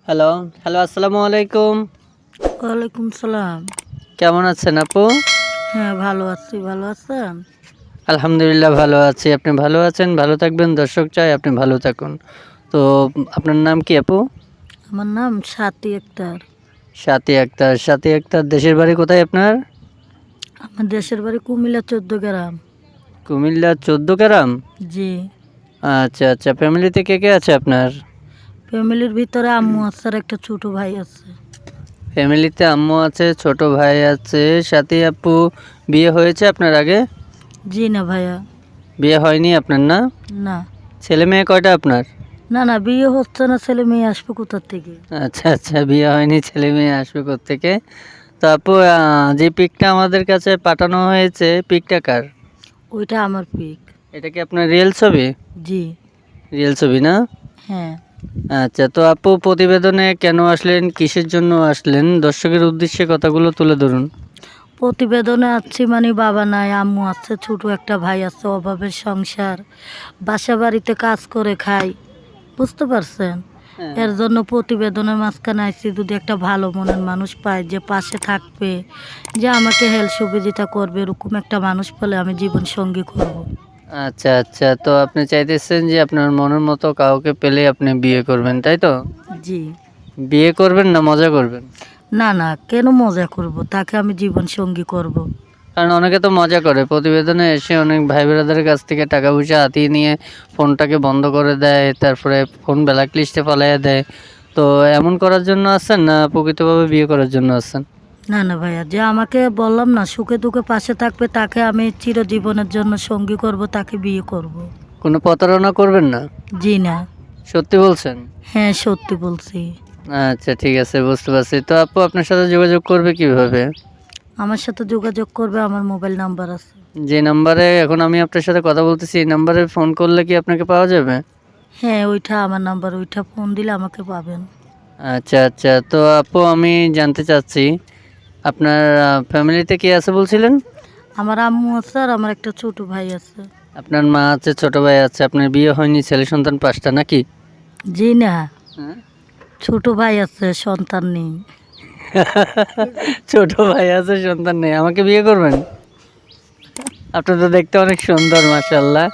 Hello, hello আসসালামু আলাইকুম। ওয়ালাইকুম সালাম। কেমন আছেন আপু? হ্যাঁ, ভালো আছি। ভালো আছেন? আলহামদুলিল্লাহ ভালো আছি। আপনি ভালো আছেন? ভালো থাকবেন। দর্শক চায় আপনি ভালো থাকুন। তো আপনার নাম কি আপু? আমার নাম স্বাতী আক্তার। সাথী আক্তার। সাথী আক্তার দেশের বাড়ি কোথায় আপনার? আমার দেশের বাড়ি কুমিল্লা ১৪ গ্রাম। কুমিল্লা ১৪ গ্রাম? জি। আচ্ছা, আচ্ছা। ফ্যামিলিতে কে, কে আছে আপনার? ফ্যামিলির ভিতরে আম্মু আছে আর একটা ছোট ভাই আছে। ফ্যামিলিতে আম্মু আছে, ছোট ভাই আছে। সাথী আপু বিয়ে হয়েছে আপনার আগে? জি না ভাইয়া। বিয়ে হয়নি আপনার না? না। ছেলে মেয়ে কয়টা আপনার? না, না বিয়ে হচ্ছে না, ছেলে মেয়ে আসবে কোথার থেকে? আচ্ছা, আচ্ছা। বিয়ে হয়নি, ছেলে মেয়ে আসবে কোত্থেকে? তো আপু যে পিকটা আমাদের কাছে পাঠানো হয়েছে, পিকটা কার? ওইটা আমার পিক। এটা কি আপনার রিয়েল ছবি? জি। রিয়েল ছবি না? হ্যাঁ। আচ্ছা, তো আপু প্রতিবেদনে কেন আসলেন? কিসের জন্য আসলেন? দর্শকের উদ্দেশ্যে কথাগুলো তুলে ধরুন। প্রতিবেদনে আসছি মানে বাবা নাই, আম্মু আছে, ছোট একটা ভাই আছে, অভাবের সংসার। বাসা বাড়িতে কাজ করে খাই। বুঝতে পারছেন? হ্যাঁ। এর জন্য প্রতিবেদনের মাঝখানে আইছি, যদি একটা ভালো মনের মানুষ পায় যে পাশে থাকবে, যে আমাকে হেল্প সহযোগিতা করবে, এরকম একটা মানুষ পেলে আমি জীবন সঙ্গী করব। আচ্ছা, আচ্ছা। তো আপনি চাইতেছেন যে আপনার মনের মতো কাউকে পেলে আপনি বিয়ে করবেন, তাই তো? জি। বিয়ে করবেন না মজা করবেন? না, না কেন মজা করব, তাকে আমি জীবন সঙ্গী করব। কারণ অনেকে তো মজা করে। প্রতিবেদনে এসে অনেক ভাই ব্রাদারের কাছ থেকে টাকা পয়সা হাতিয়ে নিয়ে ফোনটাকে বন্ধ করে দেয়। তারপরে ফোন ব্ল্যাক লিস্টে ফালাইয়া দেয়। তো এমন করার জন্য আসছেন না প্রকৃতভাবে বিয়ে করার জন্য আসছেন? না, না ভাইয়া, যে আমাকে বললাম না সুখে দুঃখে পাশে থাকবে, তাকে আমি চিরজীবনের জন্য সঙ্গী করব, তাকে বিয়ে করব। কোনো প্রতারণা করবেন না? জি না। সত্যি বলছেন? হ্যাঁ, সত্যি বলছি। আচ্ছা, ঠিক আছে, বুঝতে পারছি। তো আপু আপনার সাথে যোগাযোগ করবে কিভাবে? আমার সাথে যোগাযোগ করবে, আমার মোবাইল নাম্বার আছে। যে নাম্বারে এখন আমি আপনার সাথে কথা বলতেছি এই নাম্বারে ফোন করলে কি আপনাকে পাওয়া যাবে? হ্যাঁ, ওইটা আমার নাম্বার, ওইটা ফোন দিলে আমাকে পাবেন। আচ্ছা, আচ্ছা। তো আপু আমি জানতে চাচ্ছি আপনার ফ্যামিলিতে কে আছে বলছিলেন? আমার আম্মু আছে আর আমার একটা ছোট ভাই আছে। আপনার মা আছে, ছোট ভাই আছে, আপনার বিয়ে হয়নি, ছেলে সন্তান ৫টা নাকি? জি না। হ্যাঁ। ছোট ভাই আছে, সন্তান নেই। ছোট ভাই আছে, সন্তান নেই। আমাকে বিয়ে করবেন? আপনি তো দেখতে অনেক সুন্দর মাশাআল্লাহ।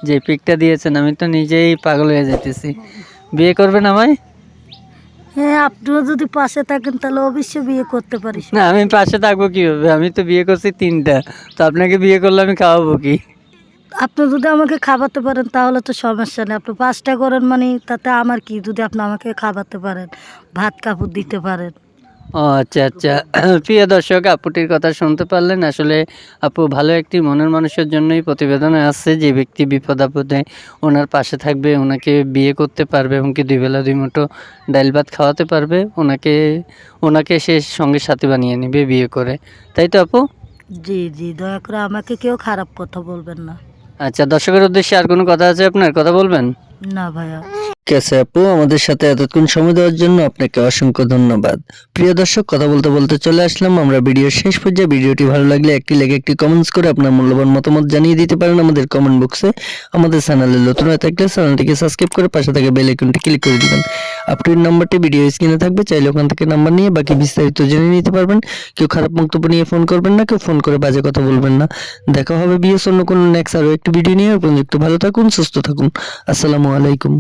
যে পিকটা দিয়েছেন আমি তো নিজেই পাগল হয়ে যাইতেছি। বিয়ে করবেন আমায়? হ্যাঁ, আপনিও যদি পাশে থাকেন তাহলে অবশ্যই বিয়ে করতে পারিস। না আমি পাশে থাকবো কিভাবে? আমি তো বিয়ে করছি ৩টা। তো আপনাকে বিয়ে করলে আমি খাওয়াবো কি? আপনি যদি আমাকে খাওয়াতে পারেন তাহলে তো সমস্যা নেই। আপনি ৫টা করেন মানে তাতে আমার কি, যদি আপনি আমাকে খাওয়াতে পারেন, ভাত কাপড় দিতে পারেন। ও আচ্ছা, আচ্ছা। প্রিয় দর্শক আপুটির কথা শুনতে পারলেন। আসলে আপু ভালো একটি মনের মানুষের জন্যই প্রতিবেদনে আসছে যে ব্যক্তি বিপদ-আপদে ওনার পাশে থাকবে, ওনাকে বিয়ে করতে পারবে এমনকি ২ বেলা ২ মুঠো ডাইল ভাত খাওয়াতে পারবে। ওনাকে সে সঙ্গী সাথী বানিয়ে নিবে বিয়ে করে। তাই তো আপু? জি, জি। দয়া করে আমাকে কেউ খারাপ কথা বলবেন না। আচ্ছা, দর্শকের উদ্দেশ্যে আর কোনো কথা আছে আপনার? কথা বলবেন? না ভাইয়া। ঠিক আছে আপু, আমাদের সাথে এতক্ষণ সময় দেওয়ার জন্য আপনাকে অসংখ্য ধন্যবাদ। প্রিয় দর্শক, কথা বলতে বলতে চলে আসলাম আমরা ভিডিওর শেষ পর্যায়ে। ভিডিওটি ভালো লাগলে একটি লাইক, একটি কমেন্টস করে আপনার মূল্যবান মতামত জানিয়ে দিতে পারেন আমাদের কমেন্ট বক্সে। আমাদের চ্যানেলে নতুন হয়ে থাকলে চ্যানেলটিকে সাবস্ক্রাইব করে পাশে থাকা বেল আইকনটি ক্লিক করে দিবেন। আপনার নাম্বারটি ভিডিও স্ক্রিনে থাকবে, চাইলে ওখান থেকে নাম্বার নিয়ে বাকি বিস্তারিত জেনে নিতে পারবেন। কেউ খারাপ বক্তব্য নিয়ে ফোন করবেন না, কেউ ফোন করে বাজে কথা বলবেন না। দেখা হবে বিএস অন্য কোনো নেক্সট আরও একটি ভিডিও নিয়ে। পর্যন্ত ভালো থাকুন, সুস্থ থাকুন। আসসালামু আলাইকুম।